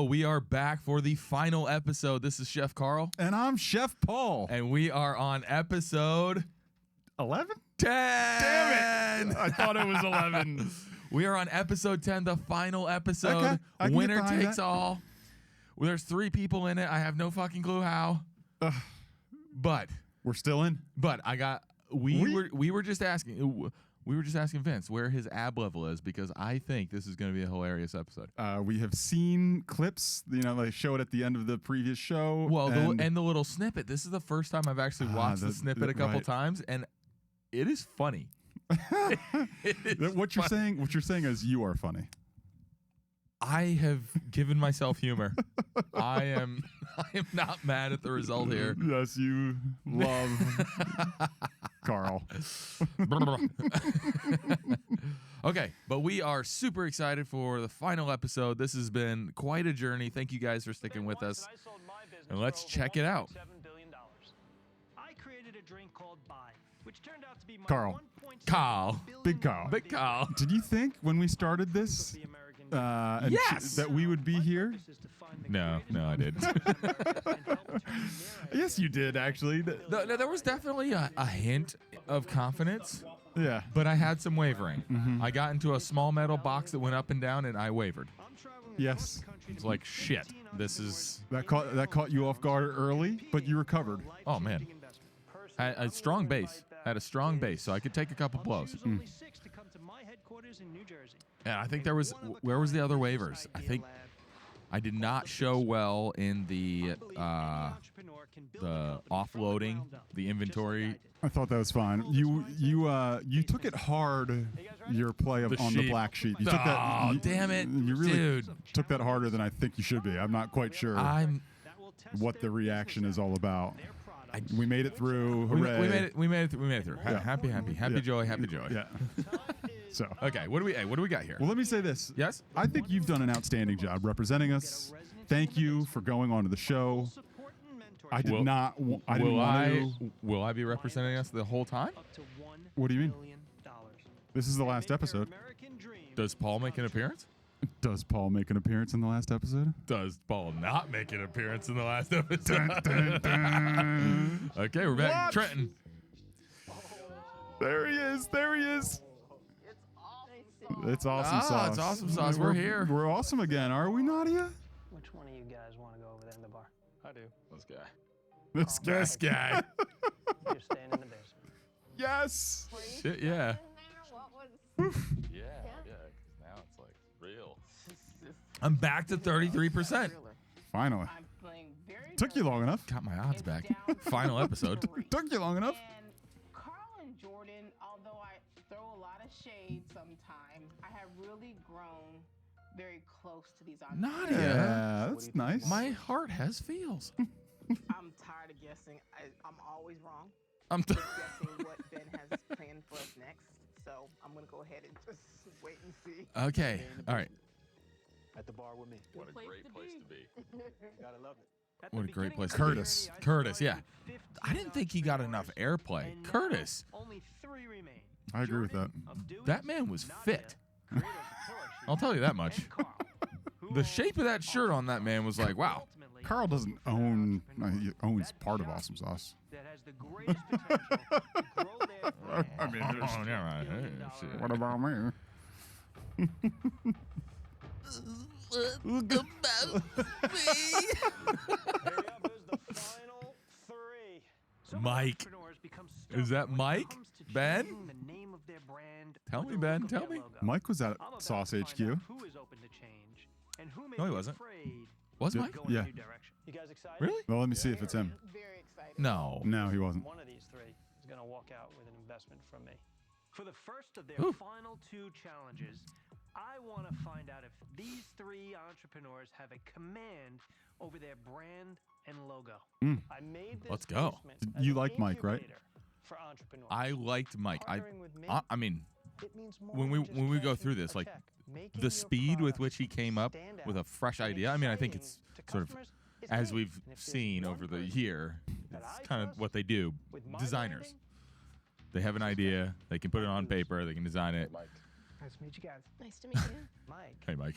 we are back for the final episode. This is Chef Carl. And I'm Chef Paul. And we are on episode 11? 10. Damn it. I thought it was 11. We are on episode 10, the final episode. Okay, I can Winner get behind takes that. all. Well, there's 3 people in it. I have no fucking clue how. But We're still in. we were just asking Vince where his ab level is, because I think this is going to be a hilarious episode. We have seen clips, they show it at the end of the previous show. Well, and the little snippet. This is the first time I've actually watched the snippet a couple times, and it is funny. What you're saying is you are funny. I have given myself humor. I am not mad at the result here. Yes, you love Carl. Okay, but we are super excited for the final episode. This has been quite a journey. Thank you guys for sticking with us. And let's check it out. I created a drink called Buy, which turned out to be my Carl. Big Carl. Did you think when we started this Yes! that we would be here? No, I didn't. Yes, you did, actually. There was definitely a hint of confidence, Yeah. but I had some wavering. I got into a small metal box that went up and down, and I wavered. Yes. It's like, shit, this is... That caught you off guard early, but you recovered. Oh, man. Had a strong base. So I could take a couple blows. And I think where was the other waivers? I think I did not show well in the offloading, the inventory. I thought that was fine. You took it hard. Your play on the black sheep. You took that. Damn it, You really dude. took that harder than I think you should be. I'm not quite sure what the reaction is all about. We made it through. Hooray! We made it through. Yeah. Happy Yeah. joy. Yeah. So Okay, what do we got here? well, let me say this. Yes? I think you've done an outstanding job representing us. Thank you for going on to the show. I didn't want to. Will I be representing us the whole time? What do you mean? This is the last episode. Does Paul make an appearance? Does Paul make an appearance in the last episode? Does Paul not make an appearance in the last episode? Dun, dun, dun. Okay, we're back in What? Trenton. There he is. It's awesome sauce. It's awesome sauce. We're here. We're awesome again, are we, Nadia? Which one of you guys want to go over there in the bar? I do. This guy. This guy. You're staying in the basement. Yes. Shit, yeah. What was Yeah, because now it's like real. I'm back to 33%. Finally. I'm playing very Took you long enough. Got my odds back. Final episode. Took you long enough. And Carl and Jordan, although I throw a lot of shade sometimes, I have really grown very close to these entrepreneurs. Nadia. Yeah, that's nice. My heart has feels. I'm tired of guessing. I'm always wrong. I'm Guessing what Ben has planned for us next. So I'm going to go ahead and just wait and see. Okay. All right. At the bar with me. What a great place to be. Gotta love it. What a great place. Curtis. Curtis, yeah. I didn't think he got enough airplay. Curtis. Only 3 remain. I agree with that. That man was fit. I'll tell you that much. The shape of that shirt on that man was like, wow. Carl doesn't own. He owns part of Awesome Sauce. That has the greatest potential to grow their brand. I mean, Oh, yeah, right. Hey, shit. what about me? Hurry up, is the final 3. So Mike. entrepreneurs become stuck Is that when it Mike? comes to Ben? choosing the name of their brand Tell or me, the Ben, look of tell their me. logo. Mike was at I'm about Sauce to find out HQ. who is open to change and who may No, he be wasn't. afraid Was Yeah. Mike? to go in Yeah. a new direction. You guys excited? Really? Well, let me see if it's him. Very excited. No. No, he wasn't. One of these 3 is going to walk out with an investment from me. For the first of their Ooh. final 2 challenges, I want to find out if these 3 entrepreneurs have a command over their brand and logo. I made this Let's go. placement as You an like Mike, right? incubator For entrepreneurs. I liked Mike. Partnering with me, I mean, it means more when than we just when we go cashing through this, a like check. Making the your speed with products which he came up stand with out a fresh and idea. I mean, I think exciting it's to sort of customers is as me. we've And if there's seen one over the person year, that I it's kind of trust what they do. with my Designers. branding, They have an idea. They can put it on paper. They can design it. nice to meet you guys. Nice to meet you. Mike Hey, Mike.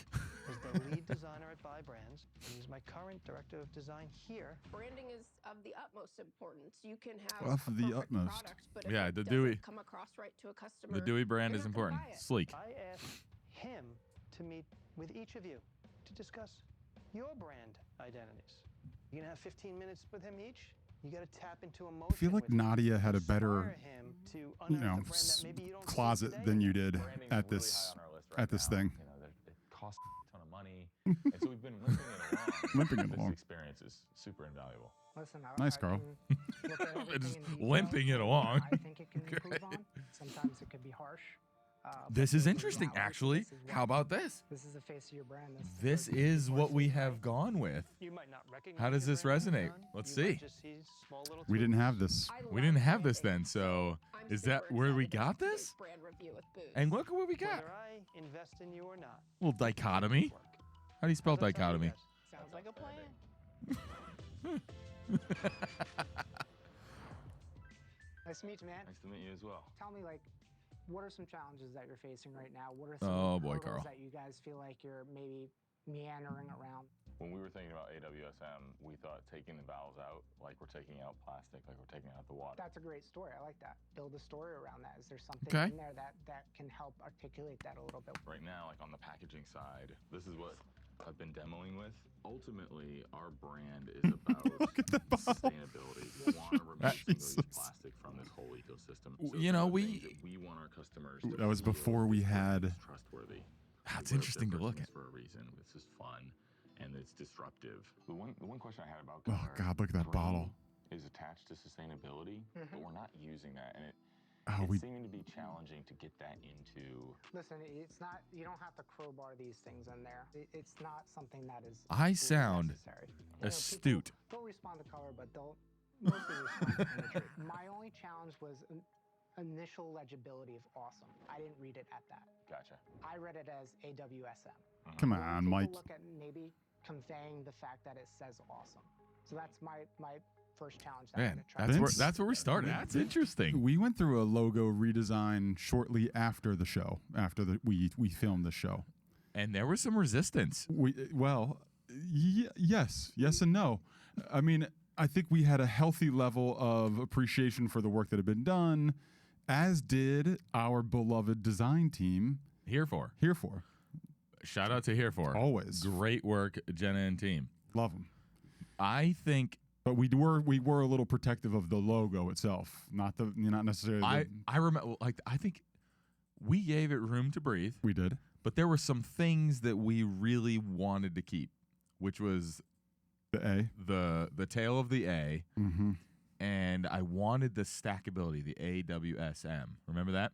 is the lead designer at Buy Brands. my current director of design here. Branding is of the utmost importance. You can have Of a the perfect utmost. product, but if Yeah, it the doesn't Dewey. come across right to a customer, The Dewey brand you're is not gonna important. buy it. Sleek. I asked him to meet with each of you to discuss your brand identities. You're gonna have 15 minutes with him each. You got to tap into emotion. I feel like with him. Nadia had a better, Inspire him to you unearth know, a brand that maybe you don't see closet today than you anymore. did Branding's at really this high on our list right at this now. thing. You know, it costs a ton of money, and so we've been limping it along. Limping it This along. experience is super invaluable. Listen, Nice, Carl. Just limping it along. I think it can improve on. Sometimes it could be harsh. This but is the interesting, reality is actually. this is what- How about this? This is the face of your brand. This is what we have gone with. You might not recognize How does your this brand resonate? icon. Let's You might see. just see small little We didn't tweaks. have this. I We love didn't have this branding, then, so I'm is super that where we excited got about today's this? brand review with Booz. And look at what we got. Whether I invest in you or not. Little dichotomy. work. How do you spell How's that sound to you dichotomy? guys? Sounds like a plan. Nice to meet you, man. Nice to meet you as well. Tell me, like, what are some challenges that you're facing right now? What are some Oh, boy, hurdles Carl. that you guys feel like you're maybe meandering around? When we were thinking about AWSM, we thought taking the valves out, like we're taking out plastic, like we're taking out the water. That's a great story. I like that. Build a story around that. Is there something Okay. in there that can help articulate that a little bit? Right now, like on the packaging side, this is what I've been demoing with. Ultimately, our brand is about sustainability. We want to remove single-use plastic from this whole ecosystem. So You know, some of the we- things that we want our customers to That was feel before we is had- it's trustworthy. That's We're interesting to look different at. for a reason. This is fun and it's disruptive. The one question I had about Oh, our God, look at that brand bottle. is attached to sustainability, but we're not using that, and Oh, it's we seeming to be challenging to get that into. Listen, it's not. You don't have to crowbar these things in there. It's not something that is. I sound necessary. astute. People, they'll respond to color, but they'll mostly respond to imagery. My only challenge was initial legibility of awesome. I didn't read it at that. Gotcha. I read it as AWSM. Come When on, people Mike. Look at maybe conveying the fact that it says awesome. So that's my first challenge. That I'm Man, gonna try. that's where we started. That's interesting. We went through a logo redesign shortly after the show. We filmed the show. And there was some resistance. Yes and no. I mean, I think we had a healthy level of appreciation for the work that had been done, as did our beloved design team. Here for. Shout out to Here for. Always. Great work, Jenna and team. Love them. I think But we were a little protective of the logo itself, not necessarily. I remember, like, I think we gave it room to breathe, We did. but there were some things that we really wanted to keep, which was The A. the tail of the A, Mm-hmm. and I wanted the stackability, the AWSM. Remember that?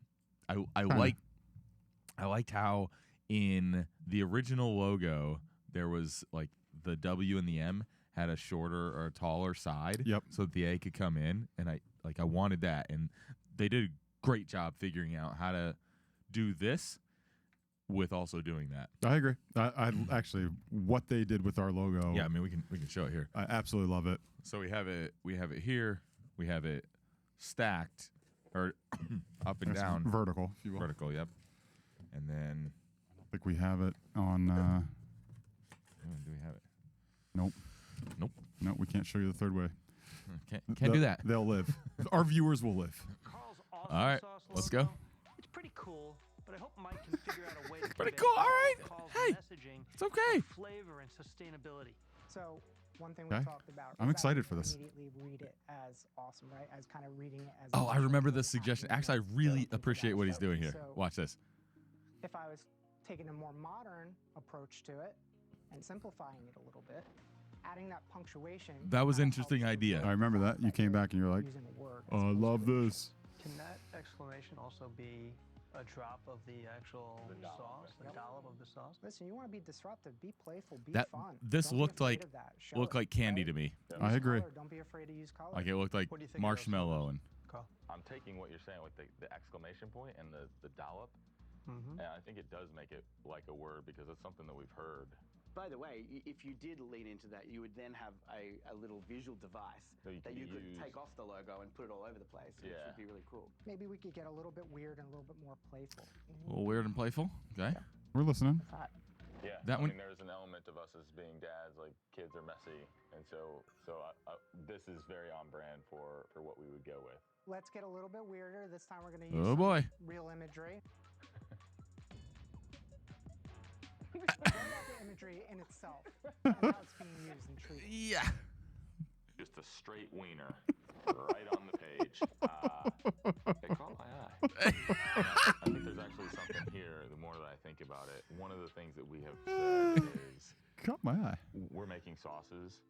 I liked how in the original logo there was like the W and the M had a shorter or a taller side, Yep. so that the A could come in, and I wanted that, and they did a great job figuring out how to do this with also doing that. I agree. I actually what they did with our logo. Yeah, I mean we can show it here. I absolutely love it. So we have it here. We have it stacked or up and That's down, vertical, if you will. vertical. Yep. And then I think we have it on. do we have it? Nope. Nope. We can't show you the third way. Can't do that. They'll live. Our viewers will live. Carl's awesome All right, sauce let's logo, go. It's pretty cool, but I hope Mike can figure out a way to Pretty convey cool, all right. Carl's Hey, messaging It's okay. of flavor and sustainability. So one thing Okay. we talked about. I'm is excited that for you this. Immediately read it as awesome, right? As kind of reading it as. Oh, I remember this this suggestion. Actually, I really appreciate what he's doing here. Watch this. If I was taking a more modern approach to it and simplifying it a little bit, adding that punctuation. That was kinda interesting helps idea. convey I remember the that. fact You came back and you're like, using a word as "Oh, I opposed love to a this." Can that exclamation also be a drop of the actual sauce, the dollop of the sauce? Listen, you want to be disruptive, be playful, be That fun. this Don't be looked afraid like of that. Show looked it, like candy right? to me. I Use agree. color. Don't be afraid to use color. Like it looked like What do you think of those marshmallow logos? and Carl? I'm taking what you're saying with the exclamation point and the dollop, Mm-hmm. and I think it does make it like a word because it's something that we've heard. By the way, if you did lean into that, you would then have a little visual device That you that could you could use. take off the logo and put it all over the place, which Yeah. would be really cool. Maybe we could get a little bit weird and a little bit more playful. a little weird and playful. Okay. We're listening. Yeah, That I one. mean, there's an element of us as being dads, like kids are messy, and so this is very on brand for what we would go with. Let's get a little bit weirder. This time we're going to use Oh some boy. real imagery. What about the imagery in itself and how it's being used and treated? Yeah. Just a straight wiener, right on the page. It caught my eye. I think there's actually something here. The more that I think about it, one of the things that we have said is Caught my eye. we're making sauces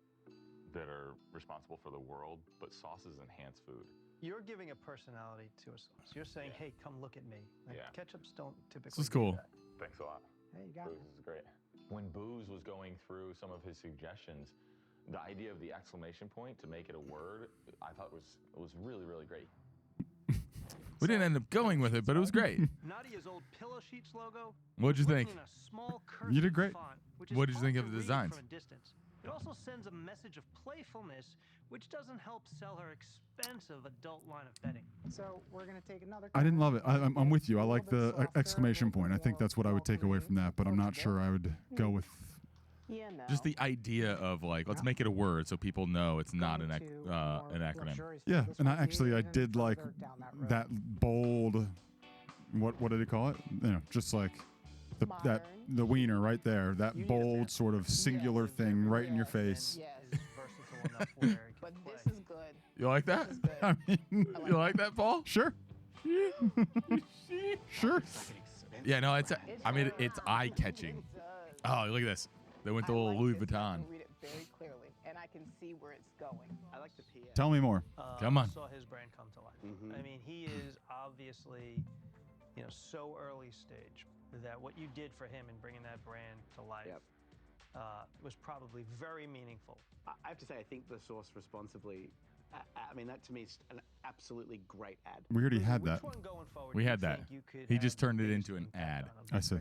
that are responsible for the world, but sauces enhance food. You're giving a personality to a sauce. You're saying, hey, come look at me. Like, Yeah. Ketchups don't typically This is do cool. that. Thanks a lot. Hey, you got Booze is great. When Booze was going through some of his suggestions, the idea of the exclamation point to make it a word, I thought was really, really great. We didn't end up going with it, but it was great. Nadia's old pillow sheets logo. What'd you is written think? in a small You did cursive great. font, which is What did you think hard of to the read designs? From a distance. It also sends a message of playfulness, which doesn't help sell her expensive adult line of bedding. So we're going to take another. I didn't love it. I'm with you. I A like little the bit softer, exclamation a little point. I bit think more that's what I would take away from that, but I'm not sure I would go with. Yeah, no. Just the idea of like, let's make it a word so people know it's not an acronym. Yeah, and I did like that bold. What did he call it? You know, just like the wiener right there. That bold sort of singular thing right in your face. Yes. Is versatile enough where it can But play. this is good. You like that? This is good. I mean, You like that, Paul? sure. Sure. Yeah, no, it's eye catching. Oh, look at this. They went the I little like Louis this. I Vuitton. can read it very clearly, and I can see where it's going. I like the PA. Tell me more. Come on. Saw his brand come to life. Mhm. I mean, he is obviously, so early stage that what you did for him in bringing that brand to life Yep. was probably very meaningful. I have to say, I think the source responsibly. I mean, that to me is an absolutely great ad. We already had Which that. one going forward We do you had that. think you could He have just the turned it biggest into an impact ad. on him? I see.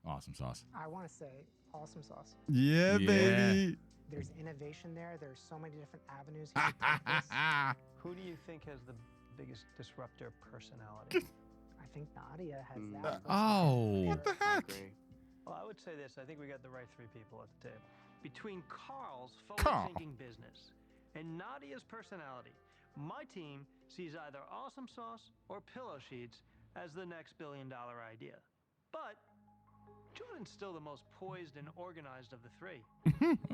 Awesome sauce. I want to say awesome sauce. Yeah, Yeah. baby. There's innovation there. There's so many different avenues. You can take this. Who do you think has the biggest disruptor personality? I think Nadia has Mm. that. Oh. What the I heck? agree. Well, I would say this. I think we got the right three people at the table. Between Carl's Carl. forward-thinking business and Nadia's personality, my team sees either awesome sauce or pillow sheets as the next billion-dollar idea. But Jordan's still the most poised and organized of the three.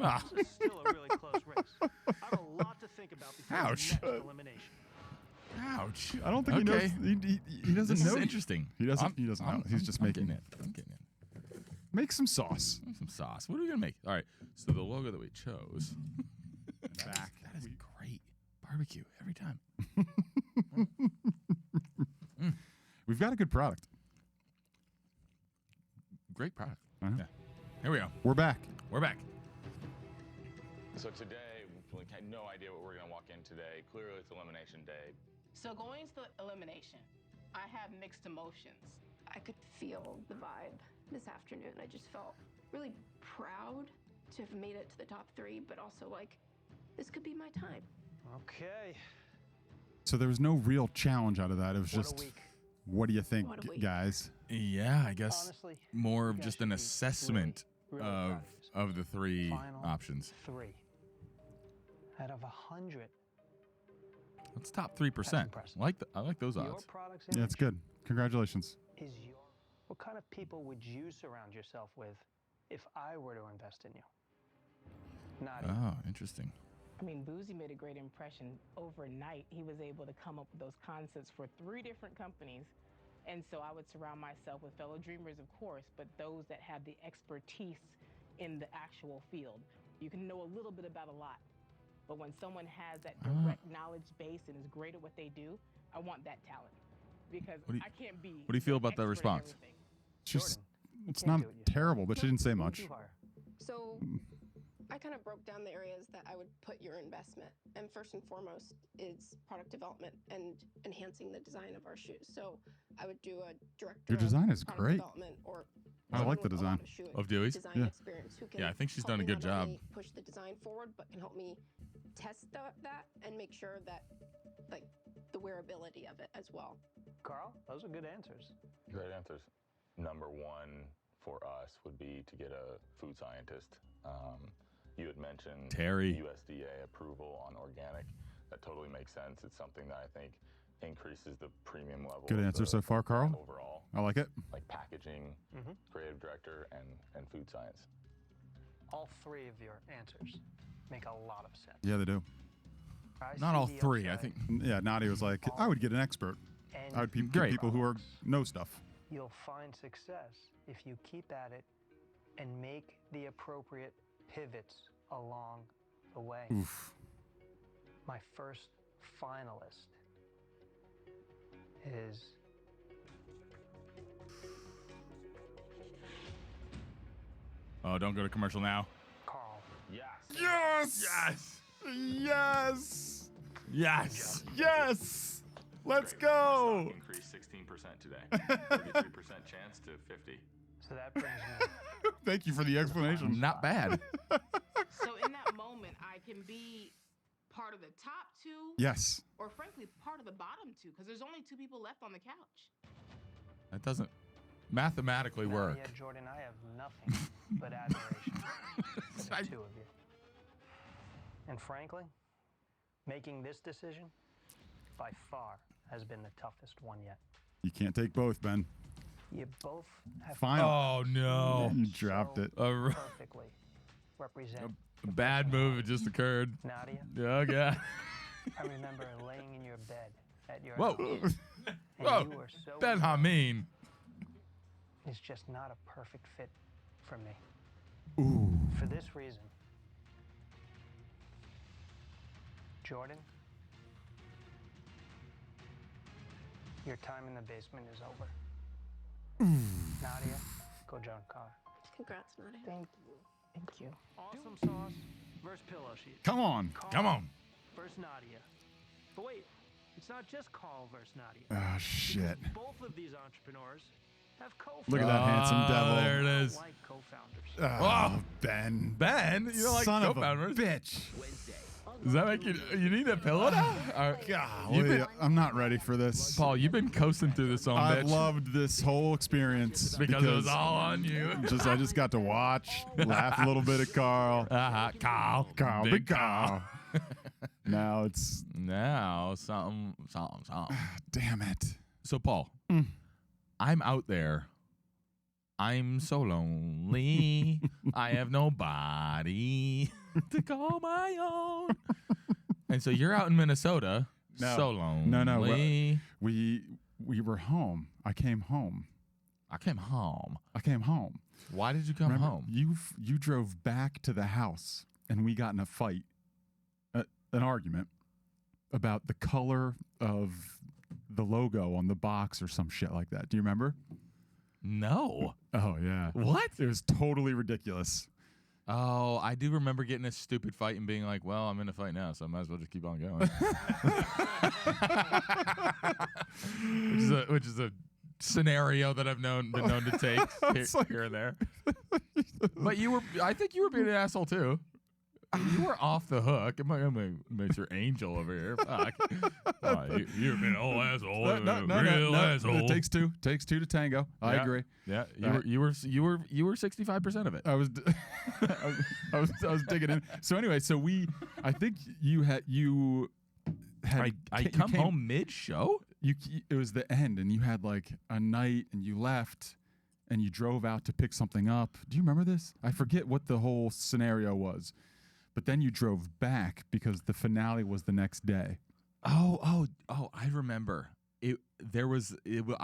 Ah. This is still a really close race. I have a lot to think about before Ouch. the next elimination. Ouch. I don't think Okay. he knows. He doesn't This know. is interesting. He doesn't know. He's just making it. I'm getting it. Make some sauce. Some sauce. What are we gonna make? All right. So the logo that we chose. Back. That is great. Barbecue every time. We've got a good product. Great product. Uh-huh. Yeah. Here we go. We're back. We're back. So today, we had no idea what we're going to walk in today. Clearly, it's elimination day. So going to the elimination, I have mixed emotions. I could feel the vibe this afternoon. I just felt really proud to have made it to the top 3, but also like, this could be my time. Okay. So there was no real challenge out of that. It was What a just, week. what do you think, What a week. guys? Yeah, I guess Honestly, more you of guys just should an be assessment really proud of of the three Final options. 3 out of 100. Let's top 3%. That's impressive. I like those Your odds. product's Yeah, it's good. Congratulations. is your. What kind of people would you surround yourself with if I were to invest in you? Nadia. Oh, interesting. I mean, Boozy made a great impression. Overnight, he was able to come up with those concepts for 3 different companies. And so I would surround myself with fellow dreamers, of course, but those that have the expertise in the actual field. You can know a little bit about a lot, but when someone has that direct knowledge base and is great at what they do, I want that talent because What do you- I can't be. what do you feel an about that expert at response? everything. It's just, Jordan, it's can't not do it yourself. terrible, but she didn't say Who would much. you hire? So I kind of broke down the areas that I would put your investment. And first and foremost is product development and enhancing the design of our shoes. So I would do a director Your design of is product great. Development or I someone like the with a lot design. Of Dewey's? design Yeah. experience who can Yeah, I think she's help done a me good not job. only push the design forward, but can help me test that and make sure that like the wearability of it as well. Carl, those are good answers. Great answers. Number one for us would be to get a food scientist. You had mentioned Terry. USDA approval on organic. That totally makes sense. It's something that I think increases the premium level. Good answer so far, Carl. Overall, I like it. like packaging, creative director, and food science. All three of your answers make a lot of sense. Yeah, they do. Not all three, I think. Yeah, Nadia was like, I would get an expert. I would get people who know stuff. You'll find success if you keep at it and make the appropriate pivots along the way. Oof. My first finalist is Oh, don't go to commercial now. Carl. Yes. Yes! Yes! Yes! Yes! Yes! Let's Great. go! My stock increased 16% today. 33% chance to 50. So that brings me. Thank you for the explanation. Not bad. So in that moment, I can be part of the top two, Yes. or frankly, part of the bottom two, because there's only two people left on the couch. That doesn't mathematically work. Yeah, Jordan, I have nothing but admiration for the two of you. And frankly, making this decision by far has been the toughest one yet. You can't take both, Ben. You both have Final. Oh, no. You dropped it. perfectly represent A bad move had just occurred. Nadia. Okay. I remember laying in your bed at your Whoa. house, and Whoa. you were so Ben Hameen. It's just not a perfect fit for me. Ooh. For this reason, Jordan, your time in the basement is over. Nadia, go Joan Carr. Congrats, Nadia. Thank you. Thank you. Awesome sauce versus pillow sheets. Come on. Come on. Versus Nadia. But wait, it's not just Carl versus Nadia. Oh, shit. Because both of these entrepreneurs have co-founders. Look at that handsome devil. There it is. Like co-founders. Oh, Ben. Ben, you don't like Son of a co-founders? bitch. Does that make you need a pillow now? Golly, I'm not ready for this. Paul, you've been coasting through this song, I've bitch. loved this whole experience because it was all on you. I just got to watch, laugh a little bit at Carl. Carl, Big Carl. Now it's something. damn it. So Paul, I'm out there. I'm so lonely. I have nobody to call my own. And so you're out in Minnesota. No. So lonely. No. We were home. I came home. I came home. Why did you come Remember, home? You drove back to the house, and we got in a fight, an argument about the color of the logo on the box or some shit like that. Do you remember? No. Oh, yeah. What? It was totally ridiculous. Oh, I do remember getting a stupid fight and being like, well, I'm in a fight now, so I might as well just keep on going. which is a scenario that I've been known to take here and there. But I think you were being an asshole too. You were off the hook. I'm Mr. Angel over here. Fuck. You've been an old asshole. Real asshole. It takes two to tango. I agree. Yeah, you were 65% of it. I was digging in. So anyway, I think you had I come home mid-show. It was the end, and you had like a night, and you left, and you drove out to pick something up. Do you remember this? I forget what the whole scenario was. But then you drove back because the finale was the next day. Oh! I remember. I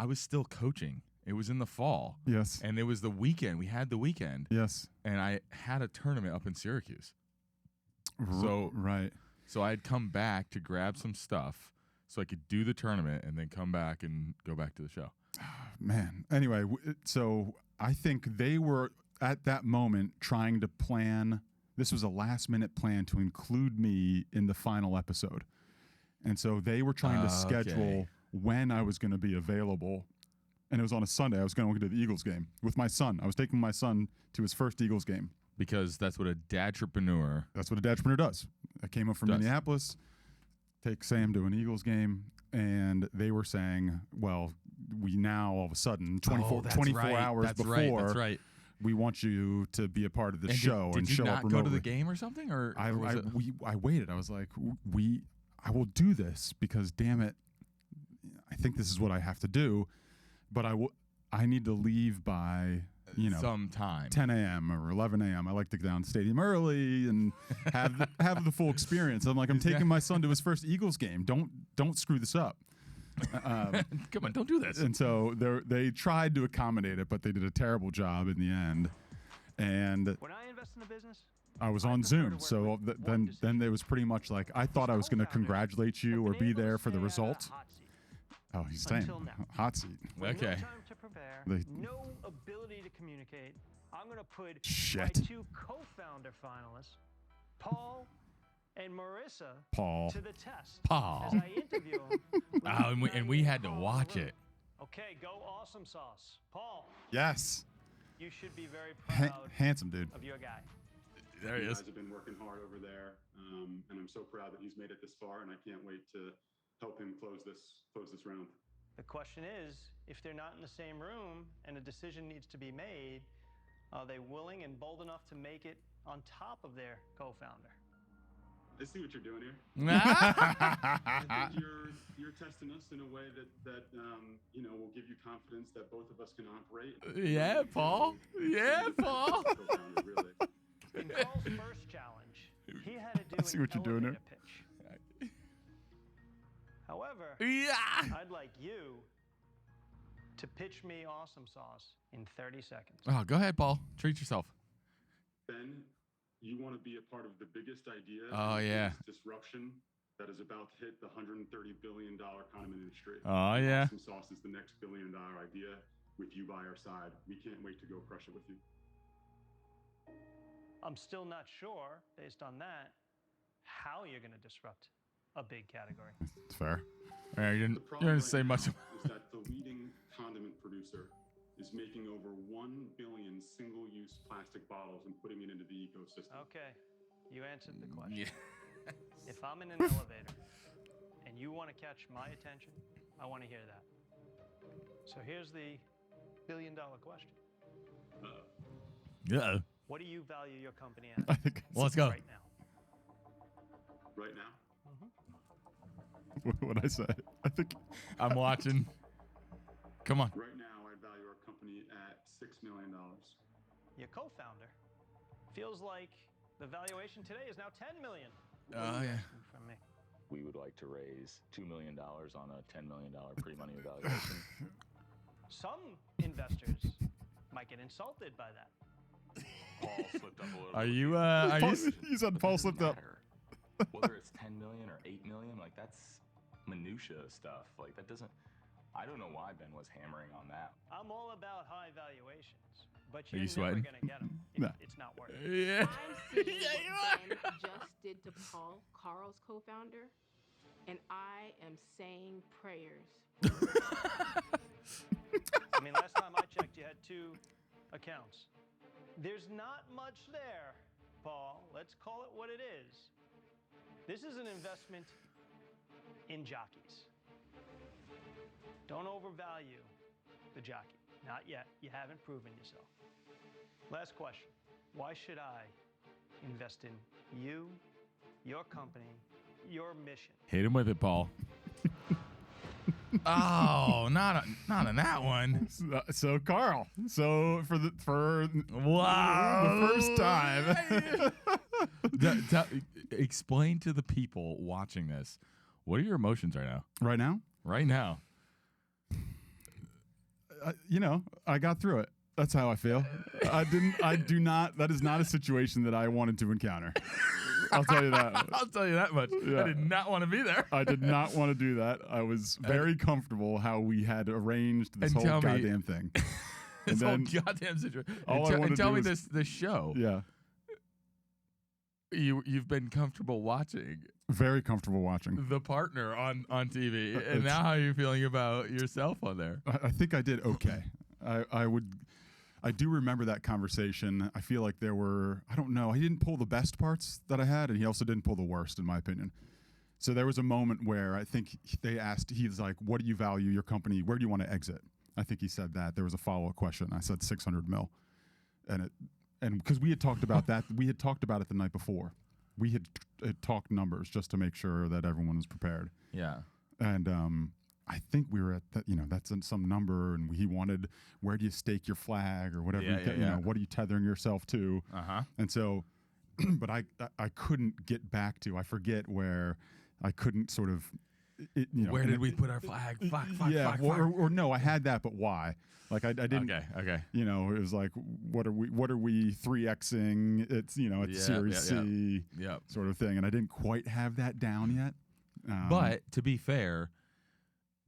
was still coaching. It was in the fall. Yes. And it was the weekend. We had the weekend. Yes. And I had a tournament up in Syracuse. Right. So I had come back to grab some stuff so I could do the tournament and then come back and go back to the show. Man. Anyway, so I think they were at that moment trying to plan. This was a last-minute plan to include me in the final episode. And so they were trying to schedule when I was going to be available. And it was on a Sunday. I was going to the Eagles game with my son. I was taking my son to his first Eagles game. Because that's what a dadtrepreneur. That's what a dadtrepreneur does. I came up from Minneapolis, take Sam to an Eagles game, and they were saying, well, we now all of a sudden 24 hours before. That's right. We want you to be a part of the And show and show up remotely. Did you not go to the game or something? Or I waited. I was like, I will do this because, damn it, I think this is what I have to do. But I need to leave by, sometime 10 a.m. or 11 a.m. I like to get down to the stadium early and have the full experience. I'm like, I'm taking my son to his first Eagles game. Don't screw this up. Come on, don't do this. And so they tried to accommodate it, but they did a terrible job in the end. And when I invest in a business, I was on Zoom, so then it was pretty much like I thought I was going to congratulate you or be there for the result. Oh, he's saying hot seat. Okay. No time to prepare, no ability to communicate. I'm going to put my 2 co-founder finalists, Paul and Marissa, to the test. Paul. As I interview them. And we had to watch it. Okay, go awesome sauce. Paul. Yes. You should be very proud handsome dude. Of your guy. There he is. You guys have been working hard over there, and I'm so proud that he's made it this far, and I can't wait to help him close this round. The question is, if they're not in the same room and a decision needs to be made, are they willing and bold enough to make it on top of their co-founder? I see what you're doing here. I think you're testing us in a way that will give you confidence that both of us can operate. Yeah, Paul. Yeah, Paul. Really. In Paul's first challenge, he had to do I see what you're doing here. Pitch. However, I'd like you to pitch me awesome sauce in 30 seconds. Oh, go ahead, Paul. Treat yourself. Ben, you want to be a part of the biggest idea disruption that is about to hit the $130 billion condiment industry. Oh, yeah. Awesome sauce is the next $1 billion idea with you by our side. We can't wait to go crush it with you. I'm still not sure, based on that, how you're going to disrupt a big category. It's fair. All right, you didn't say much. Is that the leading condiment producer is making over 1 billion single-use plastic bottles and putting it into the ecosystem. Okay, you answered the question. Yeah. If I'm in an elevator and you want to catch my attention, I want to hear that. So here's the $1 billion question. Yeah. What do you value your company at? Well, let's go. Right now. Right now? Mm-hmm. What'd I say? I think I'm watching. Come on. Right now, I value our company at $6 million. Your co-founder feels like the valuation today is now $10 million. Oh, yeah. From me. We would like to raise $2 million on a $10 million pre-money evaluation. Some investors might get insulted by that. Paul slipped up a little. Are you? You said Paul slipped up. Whether it's 10 million or 8 million, like that's minutia stuff. Like that doesn't. I don't know why Ben was hammering on that. I'm all about high valuations, but Are you're you sweating? never gonna get them. No. It's not worth it. Yeah. I'm seeing what Ben just did to Paul, Carl's co-founder, and I am saying prayers. I mean, last time I checked, you had 2 accounts. There's not much there, Paul. Let's call it what it is. This is an investment in jockeys. Don't overvalue the jockey. Not yet. You haven't proven yourself. Last question. Why should I invest in you, your company, your mission? Hit him with it, Paul. Oh, not on that one. So Carl. So for the first time. Explain to the people watching this. What are your emotions right now? Right now? Right now. I got through it. That's how I feel. That is not a situation that I wanted to encounter. I'll tell you that. I'll tell you that much. Yeah. I did not want to be there. I did not want to do that. I was very comfortable how we had arranged this whole goddamn thing. This whole goddamn situation. And tell me this show. Yeah. You've been comfortable watching. Very comfortable watching. The Partner on TV. And now how are you feeling about yourself on there? I think I did okay. I do remember that conversation. I feel like there were, I don't know, he didn't pull the best parts that I had, and he also didn't pull the worst, in my opinion. So there was a moment where I think they asked, he's like, what do you value your company? Where do you want to exit? I think he said that. There was a follow-up question. I said 600 mil. And because we had talked about that, we had talked about it the night before. We had talked numbers just to make sure that everyone was prepared. Yeah. And I think we were at that, that's some number, and he wanted, where do you stake your flag or whatever, what are you tethering yourself to? And so, but I couldn't get back to, I forget where I couldn't sort of, where did we put our flag? Fuck. Or no, I had that, but why? Like I didn't. Okay. It was like, what are we 3xing? It's it's Series C sort of thing, and I didn't quite have that down yet. But to be fair,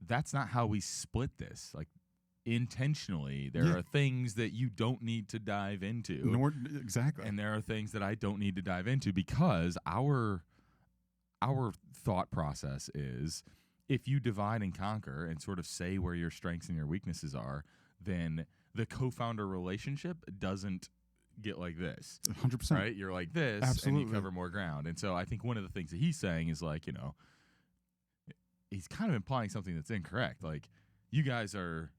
that's not how we split this. Like intentionally, there are things that you don't need to dive into. Exactly. And there are things that I don't need to dive into because our thought process is, if you divide and conquer and sort of say where your strengths and your weaknesses are, then the co-founder relationship doesn't get like this. 100%. Right? You're like this, Absolutely. and you cover more ground. And so I think one of the things that he's saying is like, he's kind of implying something that's incorrect. Like, you guys are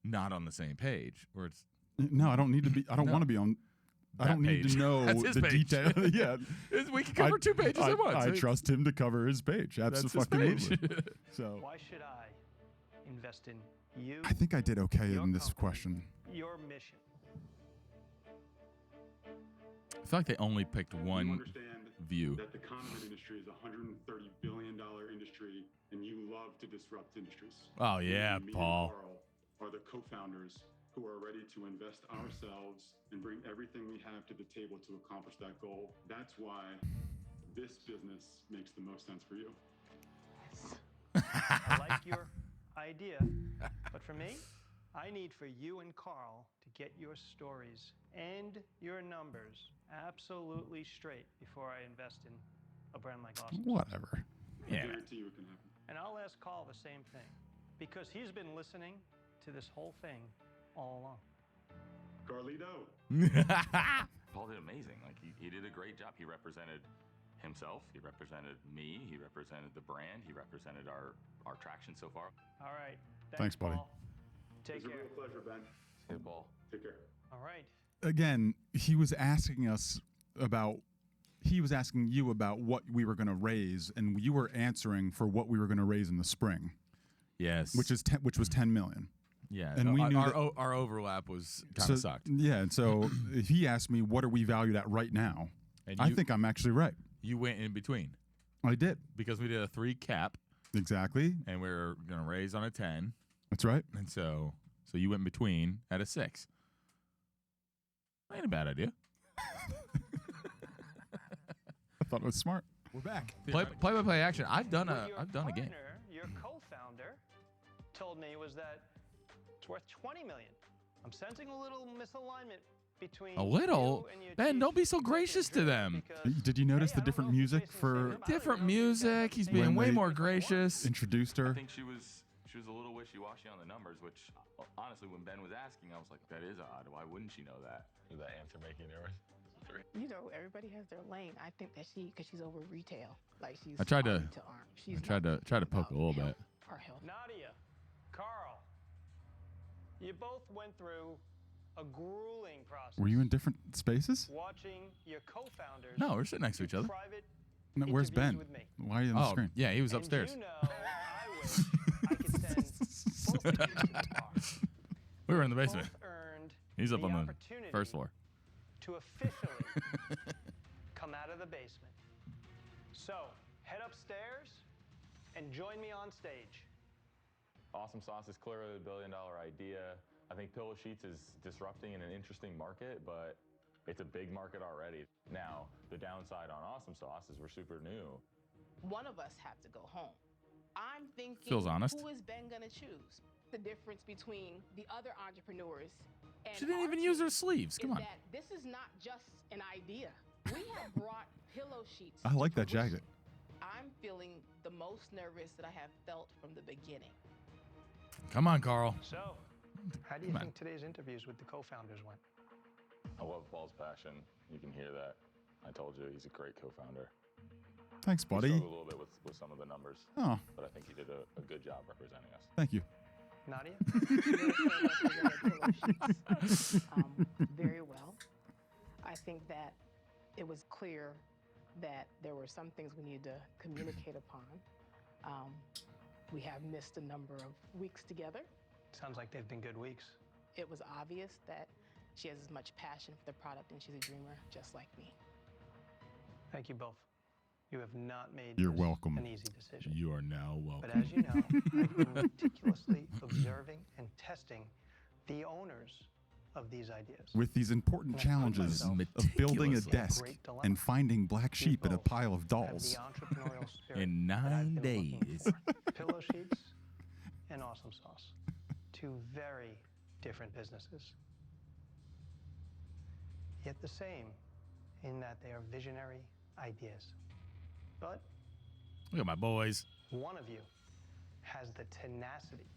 not on the same page. Or it's no, I don't need to be. I don't want to be on. I don't need to know the detail. Yeah, we can cover 2 pages at once. I trust him to cover his page. Absolutely. So why should I invest in you? I think I did okay in this question. Your mission. I feel like they only picked one view. That the content industry is a $130 billion industry, and you love to disrupt industries. Oh yeah, Me Paul. and Carl are the co-founders who are ready to invest ourselves and bring everything we have to the table to accomplish that goal. That's why this business makes the most sense for you. I like your idea, but for me, I need for you and Carl to get your stories and your numbers absolutely straight before I invest in a brand like Awesome. Whatever. I guarantee you it can happen. And I'll ask Carl the same thing, because he's been listening to this whole thing all along. Carlito. Paul did amazing. Like he did a great job. He represented himself. He represented me. He represented the brand. He represented our traction so far. All right. Thanks, buddy. Paul. Take It's a care. real pleasure, Ben. See you, Paul. Take care. All right. Again, he was asking us about. He was asking you about what we were going to raise, and you were answering for what we were going to raise in the spring. Yes. Which was 10 million. Yeah, and we knew our overlap was kind of sucked. Yeah, and so he asked me, what are we valued at right now? And I think I'm actually right. You went in between. I did. Because we did a 3 cap. Exactly. And we were going to raise on a 10. That's right. And so you went in between at a 6. Ain't a bad idea. I thought it was smart. We're back. Play-by-play action. I've done a game. Your co-founder told me was that it's worth $20 million. I'm sensing a little misalignment between a little. You and your Ben, don't be so gracious to them. Did you notice the different music for different music? He's being way more gracious. Introduced her. I think she was a little wishy-washy on the numbers, which honestly, when Ben was asking, I was like, that is odd. Why wouldn't she know that? Did that answer make you nervous? Everybody has their lane. I think that because she's over retail, like she's. I tried to poke a little bit. Our health. Nadia, Carl, you both went through a grueling process. Were you in different spaces? Watching your co-founders. No, we're sitting next to each other. No, where's Ben? Why are you on the screen? Yeah, he was upstairs. And I wish I could send both of you to the bar. We were in the basement. Earned He's up the on the opportunity first floor. To officially come out of the basement. So, head upstairs and join me on stage. Awesome Sauce is clearly a $1 billion idea. I think Pillow Sheets is disrupting in an interesting market, but it's a big market already. Now, the downside on Awesome Sauce is we're super new. One of us have to go home. I'm thinking, feels honest. Who is Ben gonna choose? The difference between the other entrepreneurs and she didn't even use her sleeves. Come on. That this is not just an idea. We have brought Pillow Sheets. I like that jacket. I'm feeling the most nervous that I have felt from the beginning. Come on, Carl. So, how do you think today's interviews with the co-founders went? I love Paul's passion. You can hear that. I told you he's a great co-founder. Thanks, We buddy. struggled a little bit with some of the numbers, Oh, but I think you did a good job representing us. thank you. Nadia? Very well. I think that it was clear that there were some things we needed to communicate upon. We have missed a number of weeks together. Sounds like they've been good weeks. It was obvious that she has as much passion for the product and she's a dreamer just like me. Thank you both. You have not made You're this welcome. an easy decision. You are now welcome. But as you know, I've been meticulously observing and testing the owners of these ideas. With these important And I find challenges myself of building a Meticulously. desk Great dilemma. and finding black You sheep in a both pile of have dolls. the entrepreneurial spirit In that I've 9 been looking days. for. Pillow sheets and awesome sauce. Two very different businesses. Yet the same in that they are visionary ideas. But Look at my boys. one of you has the tenacity.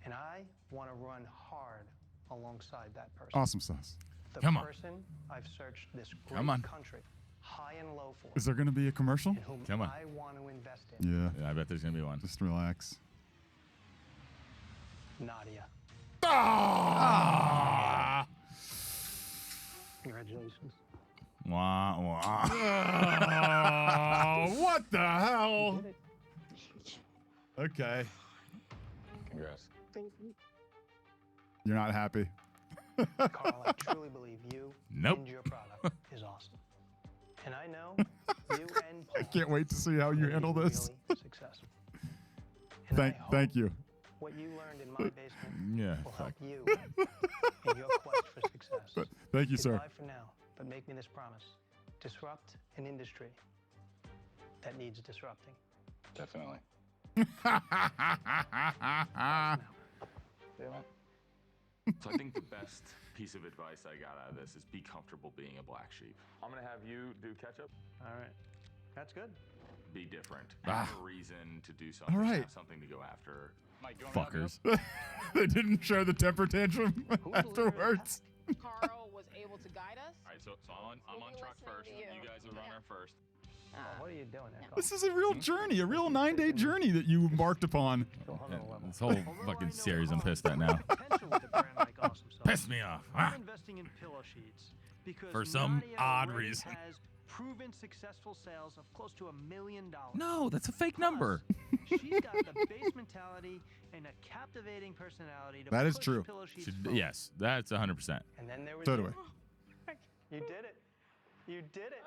And I want to run hard alongside that person. Awesome sauce. The Come on. person I've searched this great Come on. country, high and low for, Is there going to be a commercial? and whom Come on. I want to invest in. Yeah. Yeah, I bet there's gonna be one. Just relax. Nadia. Ah! Congratulations. Wah, wah. Oh, what the hell? Okay. Congrats. Thank you. You're not happy. Carl, I truly believe you Nope. and your product is awesome. And I know you and Paul I can't wait to see how you will be handle this. really successful. And I hope Thank you. what you learned in my basement Yeah. will Fuck. help you in your quest for success. Thank you, sir. Goodbye for now, but make me this promise. Disrupt an industry that needs disrupting. Definitely. Now. So I think the best piece of advice I got out of this is be comfortable being a black sheep. I'm gonna have you do ketchup. All right. That's good. Be different. Ah. Have a reason to do something. All right. Have something to go after. Mike, you want me to help you? Fuckers. They didn't show the temper tantrum afterwards. Carl was able to guide us. All right, so I'm on truck first. you. You guys are runner first. Oh, what are you doing there, Carl? This is a real journey, a real 9-day journey that you embarked upon. Go on Yeah, another level. this whole fucking series I'm pissed at now. Potential with a brand like Awesome Sauce. Pissed me off. I'm Ah. investing in pillow sheets because For some Nadia odd already reason. has proven successful sales of close to $1 million. No, that's a fake number. She's got the base mentality and a captivating personality to That is push true. Pillow sheets Should- forward. yes, that's 100%. And then there was So do you. I. You did it. You did it.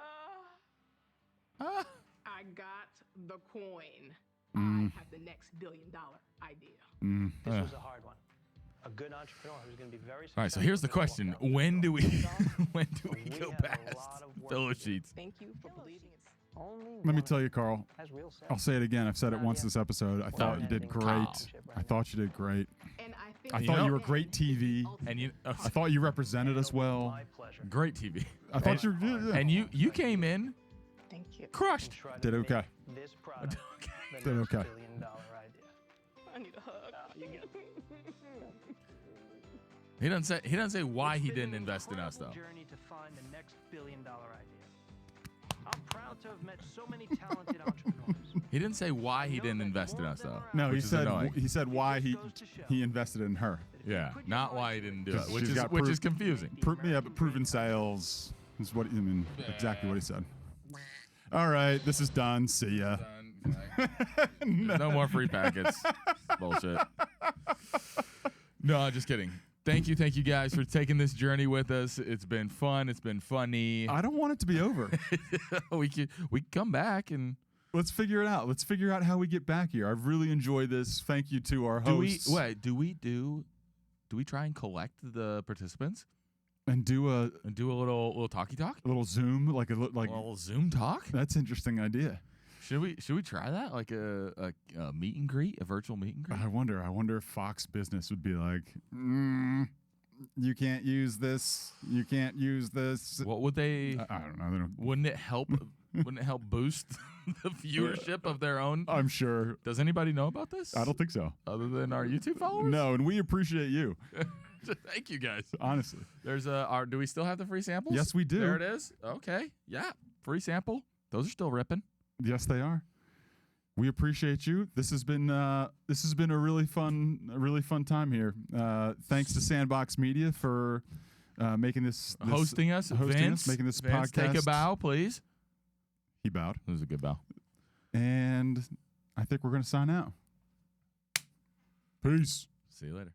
Ah. I got the coin. Mm. I have the next $1 billion idea. Mm. This was a hard one. A good entrepreneur who's going to be very successful. All right, so here's the is gonna walk question: out with when do we $1 when do we We go have a past lot of work pillow to do. sheets? Thank you for believing it. Only Let me one tell you, Carl. has real sales. I'll say it again. I've said it once Nadia, this episode. I we're thought you did ending great. relationship right I now. thought you did great. And I think I You thought know- you were great TV. And you, I thought you represented us well. My pleasure. great TV. I thought you were. And you came in Thank you. crushed. And try to Did make okay. This product the Did next okay. $1 billion idea. I need a hug. You get it. He doesn't say why It's he been didn't an invest in us incredible though. Journey to find the next $1 billion idea. I'm proud to have met so many talented entrepreneurs. He didn't say why he didn't invest in us though. No, which he is said annoying. why It he just goes to show he invested in her. that if you Yeah, put your not why he mind to didn't it, do Because it, which she's is got which proof- is confusing. Yeah, but proven sales is what exactly what he said. All right, this is done. See ya. There's no more free packets. Bullshit. No, just kidding. Thank you guys for taking this journey with us. It's been fun. It's been funny. I don't want it to be over. we can come back and Let's figure it out. Let's figure out how we get back here. I've really enjoyed this. Thank you to our hosts. do we try and collect the participants And do a and do a little talkie talk? little Zoom, like A little Zoom talk? that's an interesting idea. Should we try that? Like a meet and greet, a virtual meet and greet? I wonder if Fox Business would be like, you can't use this. You can't use this. What would they? I don't know. They don't, Wouldn't it help? Wouldn't it help boost the viewership of their own? I'm sure. Does anybody know about this? I don't think so. Other than our YouTube followers? No, and we appreciate you, Thank you guys. honestly. There's do we still have the free samples? Yes, we do. There it is. Okay. Yeah. Free sample. Those are still ripping. Yes, they are. We appreciate you. This has been a really fun time here. Thanks to Sandbox Media for making this hosting us, Vince, making this Vince, podcast. Take a bow, please. He bowed. It was a good bow. And I think we're going to sign out. Peace. See you later.